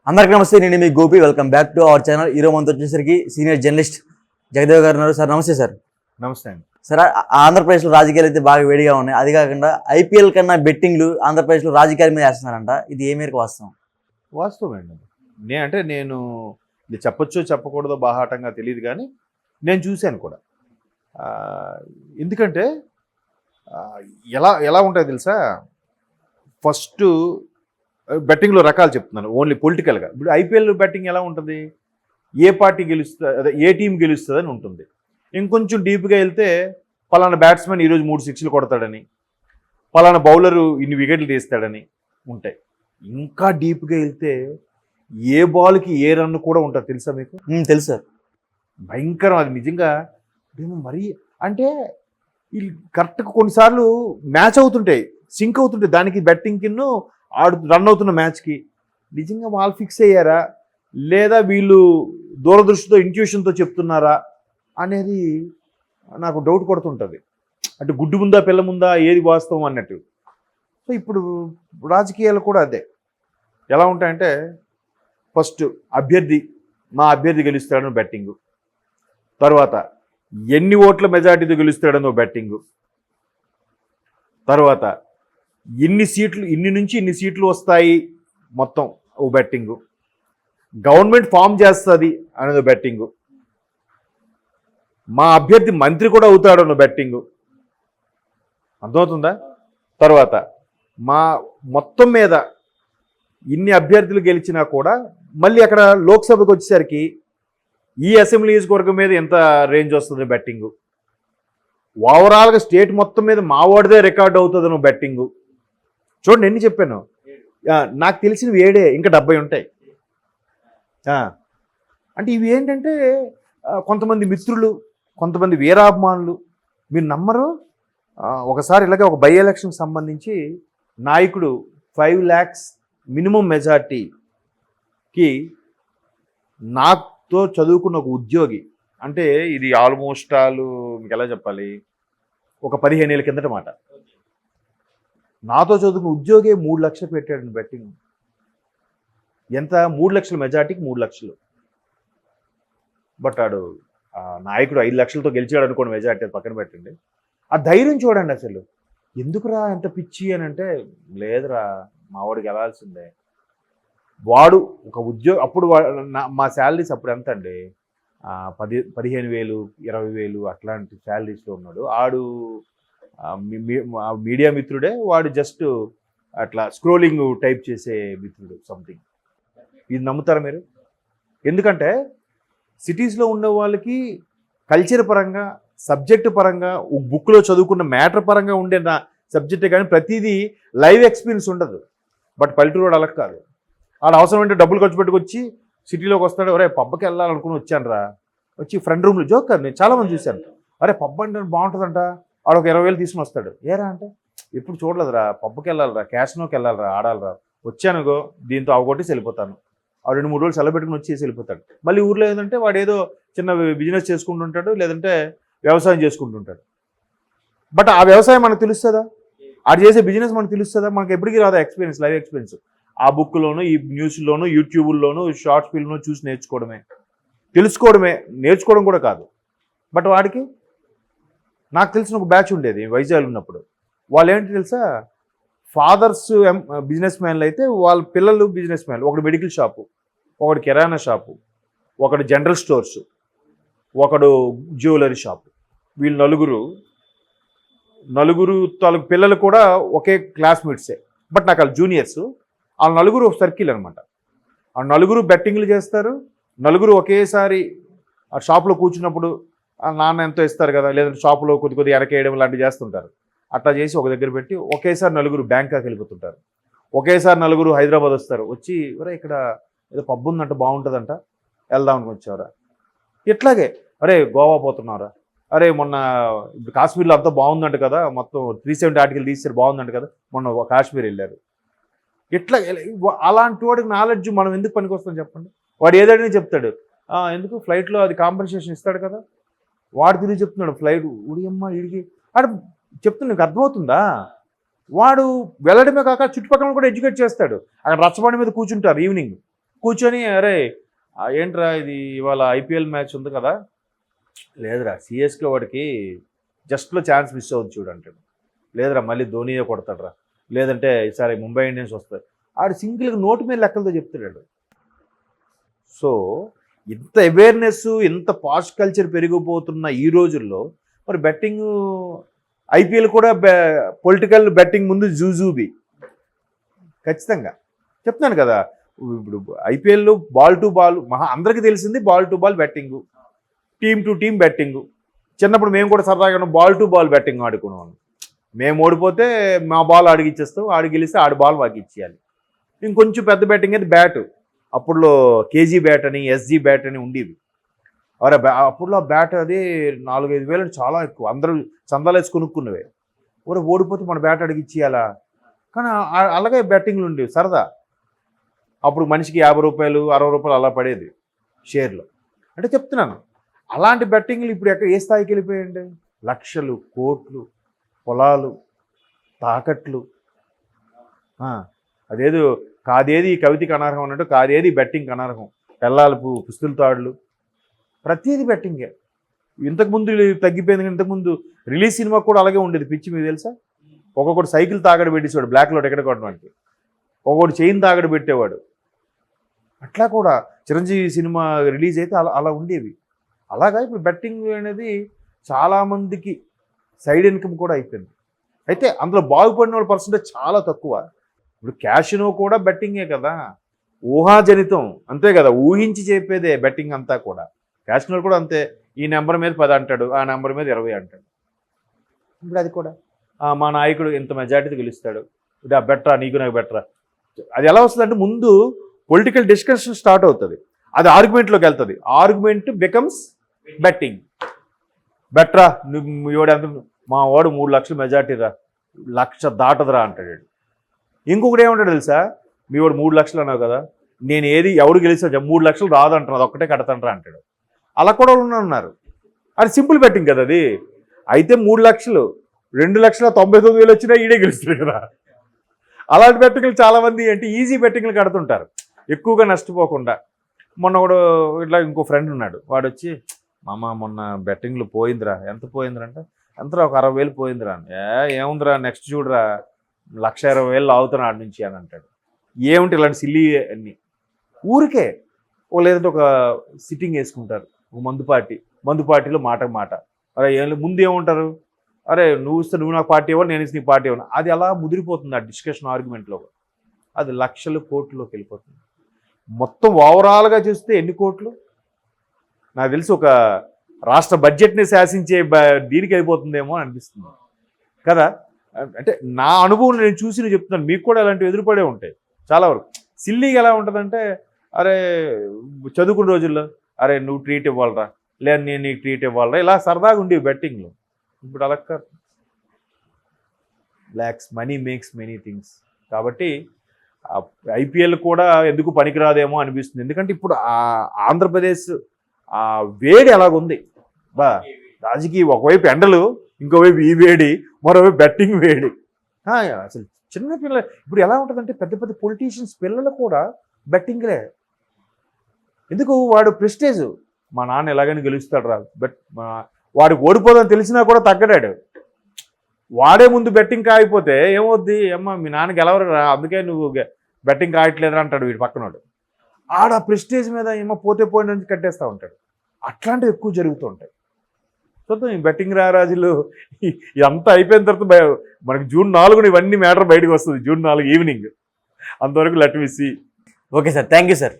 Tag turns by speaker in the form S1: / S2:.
S1: అందరికీ నమస్తే. నేను మీ Gopi. Welcome back to our channel. ఈరోజు మనతో వచ్చేసరికి సీనియర్ జర్నలిస్ట్ జగదేవ్ గారు ఉన్నారు. సార్ నమస్తే. సార్
S2: నమస్తే అండి.
S1: సార్, ఆంధ్రప్రదేశ్లో రాజకీయాలు అయితే బాగా వేడిగా ఉన్నాయి. అది కాకుండా ఐపీఎల్ కన్నా బెట్టింగ్లు ఆంధ్రప్రదేశ్లో రాజకీయాల మీద వేస్తున్నారంట. ఇది ఏ మేరకు వాస్తవం?
S2: వాస్తవం అండి. నేను ఇది చెప్పొచ్చో చెప్పకూడదో బాహాటంగా తెలియదు, కానీ నేను చూశాను కూడా. ఎందుకంటే ఎలా ఎలా ఉంటాయో తెలుసా? ఫస్ట్ బెట్టింగ్లో రకాలు చెప్తున్నాను, ఓన్లీ పొలిటికల్గా. ఇప్పుడు ఐపీఎల్ బెట్టింగ్ ఎలా ఉంటుంది? ఏ పార్టీ గెలుస్తుంది, అదే ఏ టీం గెలుస్తుంది అని ఉంటుంది. ఇంకొంచెం డీప్గా వెళ్తే పలానా బ్యాట్స్మెన్ ఈరోజు 3 సిక్స్లు కొడతాడని, పలానా బౌలరు ఇన్ని వికెట్లు తీస్తాడని ఉంటాయి. ఇంకా డీప్గా వెళ్తే ఏ బాల్కి ఏ రన్ కూడా ఉంటుంది. తెలుసా మీకు?
S1: తెలుసు సార్.
S2: భయంకరం అది నిజంగా. మరీ అంటే వీళ్ళు కరెక్ట్గా కొన్నిసార్లు మ్యాచ్ అవుతుంటాయి, సింక్ అవుతుంటాయి దానికి బెట్టింగ్ కిన్ను రన్ అవుతున్న మ్యాచ్కి. నిజంగా వాళ్ళు ఫిక్స్ అయ్యారా లేదా వీళ్ళు దూరదృష్టితో ఇంట్యూషన్తో చెప్తున్నారా అనేది నాకు డౌట్ కొడుతుంటుంది. అంటే గుడ్డు ముందా పిల్ల ముందా ఏది వాస్తవం అన్నట్టు. సో ఇప్పుడు రాజకీయాలు కూడా అదే. ఎలా ఉంటాయంటే ఫస్ట్ మా అభ్యర్థి గెలుస్తాడనో బెట్టింగు, తర్వాత ఎన్ని ఓట్ల మెజార్టీతో గెలుస్తాడనో బెట్టింగు, తర్వాత ఇన్ని నుంచి ఇన్ని సీట్లు వస్తాయి మొత్తం ఓ బెట్టింగు, గవర్నమెంట్ ఫామ్ చేస్తుంది అనేది బెట్టింగు, మా అభ్యర్థి మంత్రి కూడా అవుతాడన్న బెట్టింగు. అర్థమవుతుందా? తర్వాత మా మొత్తం మీద ఇన్ని అభ్యర్థులు గెలిచినా కూడా మళ్ళీ అక్కడ లోక్సభకు వచ్చేసరికి ఈ అసెంబ్లీ నియోజకవర్గం మీద ఎంత రేంజ్ వస్తుంది బెట్టింగు, ఓవరాల్గా స్టేట్ మొత్తం మీద మా వాడిదే రికార్డ్ అవుతుందన్న బెట్టింగు. చూడండి ఎన్ని చెప్పాను. నాకు తెలిసినవి 7, ఇంకా 70 ఉంటాయి. అంటే ఇవి ఏంటంటే కొంతమంది మిత్రులు, కొంతమంది వీరాభిమానులు, మీరు నమ్మరు. ఒకసారి ఇలాగే ఒక బై ఎలక్షన్కి సంబంధించి నాయకుడు 5 lakhs మినిమం మెజార్టీకి నాతో చదువుకున్న ఒక ఉద్యోగి, అంటే ఇది ఆల్మోస్ట్ మీకు ఎలా చెప్పాలి, ఒక 15 ఏళ్ళ కిందట మాట. నాతో చదువుకున్న ఉద్యోగే 3 లక్షలు పెట్టాడు బెట్టింగ్. ఎంత? 3 లక్షల మెజార్టీకి 3 లక్షలు. బట్ ఆడు నాయకుడు 5 లక్షలతో గెలిచాడు అనుకోండి మెజార్టీ, అది పక్కన పెట్టండి. ఆ ధైర్యం చూడండి అసలు. ఎందుకురా ఎంత పిచ్చి అని అంటే, లేదురా మా వాడికి వెళ్ళాల్సిందే. వాడు ఒక అప్పుడు మా శాలరీస్ అప్పుడు ఎంత అండి, 15,000 20,000 అట్లాంటి శాలరీస్లో ఉన్నాడు. ఆడు మీడియా మిత్రుడే, వాడు జస్ట్ అట్లా స్క్రోలింగ్ టైప్ చేసే మిత్రుడు సంథింగ్. ఇది నమ్ముతారా మీరు? ఎందుకంటే సిటీస్లో ఉన్న వాళ్ళకి కల్చర్ పరంగా, సబ్జెక్టు పరంగా, బుక్లో చదువుకున్న మ్యాటర్ పరంగా ఉండే నా సబ్జెక్టే, కానీ ప్రతిదీ లైవ్ ఎక్స్పీరియన్స్ ఉండదు. బట్ పల్లెటూరు వాడు అలా కాదు. ఆడ అవసరం అంటే డబ్బులు ఖర్చు పెట్టుకొచ్చి సిటీలోకి వస్తాడు. ఒరే పబ్కి వెళ్ళాలనుకుని వచ్చాను రా, వచ్చి ఫ్రెండ్ రూమ్లో జోకర్. నేను చాలామంది చూశాను. అరే పబ్ అంటే బాగుంటుందంట, ఆడ ఒక 20,000 తీసుకుని వస్తాడు. ఏరా అంటే, ఎప్పుడు చూడలేదురా, పబ్కి వెళ్ళాలిరా, క్యాసినోకి వెళ్ళాలిరా, ఆడాలిరా, వచ్చానుగో దీంతో అవగొట్టేసి వెళ్ళిపోతాను. ఆ 2-3 రోజులు సెలవు పెట్టుకుని వచ్చేసి వెళ్ళిపోతాడు. మళ్ళీ ఊర్లో ఏంటంటే వాడు ఏదో చిన్న బిజినెస్ చేసుకుంటుంటాడు, లేదంటే వ్యవసాయం చేసుకుంటుంటాడు. బట్ ఆ వ్యవసాయం మనకు తెలుస్తుందా? ఆడు చేసే బిజినెస్ మనకు తెలుస్తుందా? మనకు ఎప్పటికీ రాదా ఎక్స్పీరియన్స్, లైవ్ ఎక్స్పీరియన్స్. ఆ బుక్లోను, ఈ న్యూస్లోను, యూట్యూబ్లోను, షార్ట్స్ ఫిల్మ్లో చూసి నేర్చుకోవడమే, తెలుసుకోవడమే. నేర్చుకోవడం కూడా కాదు. బట్ వాడికి, నాకు తెలిసిన ఒక బ్యాచ్ ఉండేది వైజాగ్ ఉన్నప్పుడు. వాళ్ళు ఏంటి తెలుసా, ఫాదర్స్ బిజినెస్ మ్యాన్లు అయితే వాళ్ళ పిల్లలు బిజినెస్ మ్యాన్లు. ఒకడు మెడికల్ షాపు, ఒకడు కిరాణా షాపు, ఒకడు జనరల్ స్టోర్సు, ఒకడు జ్యువెలరీ షాపు. వీళ్ళు నలుగురు తాలూకు పిల్లలు కూడా ఒకే క్లాస్మేట్సే. బట్ నాకు వాళ్ళు జూనియర్స్. ఆ నలుగురు ఒక సర్కిల్ అనమాట. ఆ నలుగురు బెట్టింగ్లు చేస్తారు. నలుగురు ఒకేసారి ఆ షాప్లో కూర్చున్నప్పుడు నాన్న ఎంతో ఇస్తారు కదా, లేదంటే షాపులో కొద్ది ఎరకేయడం లాంటివి చేస్తుంటారు. అట్లా చేసి ఒక దగ్గర పెట్టి ఒకేసారి నలుగురు బ్యాంకాక్ వెళ్ళిపోతుంటారు. ఒకేసారి నలుగురు హైదరాబాద్ వస్తారు. వచ్చి ఒరే ఇక్కడ ఏదో పబ్ ఉందంట, బాగుంటుందంట, వెళ్దాం అని వచ్చారా. ఇట్లాగే అరే గోవా పోతున్నారా, అరే మొన్న కాశ్మీర్లో అంతా బాగుందంట కదా, మొత్తం 370 ఆర్టికల్ తీసారు బాగుందంట కదా, మొన్న కాశ్మీర్ వెళ్ళారు. ఇట్లా అలాంటి వాడికి నాలెడ్జ్ మనం ఎందుకు పనికొస్తాం చెప్పండి? వాడు ఏదైనా చెప్తాడు. ఎందుకు ఫ్లైట్లో అది కాంపెన్సేషన్ ఇస్తాడు కదా, వాడు తిరిగి చెప్తున్నాడు ఫ్లైట్ ఉడియమ్మ ఇడికి ఆడు చెప్తున్నా. నీకు అర్థమవుతుందా? వాడు వెళ్ళడమే కాక చుట్టుపక్కల కూడా ఎడ్యుకేట్ చేస్తాడు. అక్కడ రచ్చబండి మీద కూర్చుంటారు ఈవినింగ్, కూర్చొని అరే ఏంట్రా ఇది ఇవాళ ఐపీఎల్ మ్యాచ్ ఉంది కదా, లేదురా సిఎస్కే వాడికి జస్ట్లో ఛాన్స్ మిస్ అవుతుంది చూడంటాడు, లేదురా మళ్ళీ ధోనియే కొడతాడురా, లేదంటే ఈసారి ముంబై ఇండియన్స్ వస్తాయి, ఆడు సింగిల్గా నోటి మీద లెక్కలతో చెప్తాడు. సో ఇంత అవేర్నెస్, ఇంత పాష్ కల్చర్ పెరిగిపోతున్న ఈ రోజుల్లో మరి బెట్టింగ్, ఐపీఎల్ కూడా పొలిటికల్ బెట్టింగ్ ముందు జూజూబీ ఖచ్చితంగా చెప్తున్నాను కదా. ఇప్పుడు ఐపీఎల్ బాల్ టు బాల్ అందరికీ తెలిసింది, ball to ball betting, team to team betting. చిన్నప్పుడు మేము కూడా సరదాగా బాల్ టు బాల్ బెట్టింగ్ ఆడుకున్నాం. మేము ఓడిపోతే మా బాల్ ఆడికి ఇచ్చేస్తాం, ఆడికి గెలిస్తే ఆడి బాల్ మాకు ఇచ్చేయాలి. ఇంకొంచెం పెద్ద బ్యాటింగ్ అయితే బ్యాటు, అప్పుడులో కేజీ బ్యాట్ అని ఎస్జీ బ్యాట్ అని ఉండేవి. అరే అప్పుడులో బ్యాట్ అది 4-5 వేలు చాలా ఎక్కువ, అందరూ చందాలు వేసి కొనుక్కున్నవే. ఓడిపోతే మన బ్యాట్ అడిగి ఇచ్చేయాలా, కానీ అలాగే బ్యాటింగ్లు ఉండేవి సరదా. అప్పుడు మనిషికి 50 రూపాయలు 60 రూపాయలు అలా పడేది షేర్లో. అంటే చెప్తున్నాను, అలాంటి బెట్టింగ్లు ఇప్పుడు ఏ స్థాయికి వెళ్ళిపోయాయండి? లక్షలు, కోట్లు, పొలాలు, తాకట్లు. అదేదో కాదేది కవితకి అనర్హం అన్నట్టు కాదేది బెట్టింగ్కి అనర్హం. పెళ్ళాలు పుస్తుల తాడులు, ప్రతిదీ బెట్టింగే. ఇంతకుముందు తగ్గిపోయింది. ఇంతకుముందు రిలీజ్ సినిమా కూడా అలాగే ఉండేది పిచ్చి, మీకు తెలుసా? ఒక్కొక్కటి సైకిల్ తాగడ పెట్టేసేవాడు బ్లాక్లో టికెట్ కొట్టడానికి, ఒక్కొక్కటి చైన్ తాగడ పెట్టేవాడు. అట్లా కూడా చిరంజీవి సినిమా రిలీజ్ అయితే అలా ఉండేవి. అలాగా ఇప్పుడు బెట్టింగ్ అనేది చాలామందికి సైడ్ ఇన్కమ్ కూడా అయిపోయింది. అయితే అందులో బాగుపడిన వాళ్ళ పర్సెంటేజ్ చాలా తక్కువ. ఇప్పుడు క్యాషినో కూడా బెట్టింగే కదా, ఊహాజనితం అంతే కదా, ఊహించి చెప్పేదే బెట్టింగ్ అంతా కూడా. క్యాషినో కూడా అంతే, ఈ నెంబర్ మీద 10 అంటాడు, ఆ నెంబర్ మీద 20 అంటాడు. ఇప్పుడు అది కూడా మా నాయకుడు ఇంత మెజార్టీతో గెలుస్తాడు, ఇది బెటరా, నీకు నాకు బెటరా. అది ఎలా వస్తుందంటే ముందు పొలిటికల్ డిస్కషన్ స్టార్ట్ అవుతుంది, అది ఆర్గ్యుమెంట్లోకి వెళ్తుంది, ఆర్గ్యుమెంట్ బికమ్స్ బెట్టింగ్. బెటరా ఎంత, మా వాడు 3 లక్షలు మెజార్టీ రా, 1,00,000 దాటదురా అంటాడు. ఇంకొకటి ఏమంటాడు తెలుసా, మీ వాడు 3 లక్షలు అన్నావు కదా, నేను ఏది ఎవడు గెలిచా 3 లక్షలు రాదంటాను, అది ఒక్కటే కడతాంట్రా అంటాడు. అలా కూడా ఉన్నారు. అది సింపుల్ బెట్టింగ్ కదా అది. అయితే 3 లక్షలు 2,99,000 వచ్చినా ఈడే గెలుస్తాడు కదా. అలాంటి బెట్టింగ్లు చాలామంది అంటే ఈజీ బెట్టింగ్లు కడుతుంటారు ఎక్కువగా నష్టపోకుండా. మొన్న కూడా ఇట్లా ఇంకో ఫ్రెండ్ ఉన్నాడు, వాడు వచ్చి మామ మొన్న బెట్టింగ్లు పోయిందిరా, ఎంత పోయిందిరా అంటే ఎంతరా, ఒక 60,000 పోయిందిరా. ఏముందిరా నెక్స్ట్ చూడరా 1,20,000 ఆగుతున్నా ఆడి నుంచి అని అంటాడు. ఏముంటే ఇలాంటి సిల్లీ అన్నీ ఊరికే. లేదంటే ఒక సిట్టింగ్ వేసుకుంటారు, ఒక మందు పార్టీలో మాట. అరే ముందు ఏముంటారు, అరే నువ్వు ఇస్తే నువ్వు నాకు పార్టీ ఇవ్వను, నేను ఇస్తే నీ పార్టీ ఇవ్వను. అది అలా ముదిరిపోతుంది ఆ డిస్కషన్ ఆర్గ్యుమెంట్లో. అది లక్షలు కోట్లలోకి వెళ్ళిపోతుంది. మొత్తం ఓవరాల్గా చూస్తే ఎన్ని కోట్లు, నాకు తెలిసి ఒక రాష్ట్ర బడ్జెట్ని శాసించే దీనికి అయిపోతుందేమో అనిపిస్తుంది కదా. అంటే నా అనుభవం నేను చూసి చెప్తున్నాను, మీకు కూడా అలాంటివి ఎదురుపడే ఉంటాయి చాలా వరకు. సిల్లీగా ఎలా ఉంటుందంటే, అరే చదువుకున్న రోజుల్లో అరే నువ్వు ట్రీట్ ఇవ్వాలరా, లేదా నేను నీకు ట్రీట్ ఇవ్వాలరా, ఇలా సరదాగా ఉండేవి బెట్టింగ్లు. ఇప్పుడు అలా కాదు. Lakhs money makes many things. కాబట్టి ఐపీఎల్ కూడా ఎందుకు పనికిరాదేమో అనిపిస్తుంది. ఎందుకంటే ఇప్పుడు ఆంధ్రప్రదేశ్ వేడి అలాగుంది రాజకీయ, ఒకవైపు ఎండలు, ఇంకోవైపు ఈ వేడి, మరోవైపు బెట్టింగ్ వేడి. అసలు చిన్న పిల్లలు ఇప్పుడు ఎలా ఉంటుందంటే, పెద్ద పెద్ద పొలిటీషియన్స్ పిల్లలు కూడా బెట్టింగ్లే. ఎందుకు, వాడు ప్రెస్టేజ్, మా నాన్న ఎలాగైనా గెలుస్తాడు రా, వాడికి ఓడిపోదని తెలిసినా కూడా తగ్గడాడు. వాడే ముందు బెట్టింగ్ కాయిపోతే ఏమవుద్ది, అమ్మ మీ నాన్న గెలవరు రా, అందుకే నువ్వు బెట్టింగ్ కాయట్లేదురా అంటాడు వీడి పక్కనోడు. ఆడ ప్రెస్టేజ్ మీద ఏమో పోతే పోయిన నుంచి కట్టేస్తూ ఉంటాడు. అట్లాంటివి ఎక్కువ జరుగుతూ ఉంటాయి. చూద్దాం ఈ బెట్టింగ్ రారాజులు ఇదంతా అయిపోయిన తర్వాత మనకి June 4 ఇవన్నీ మ్యాటర్ బయటకు వస్తుంది, June 4 ఈవినింగ్. అంతవరకు let me see.
S1: Okay sir, thank you sir.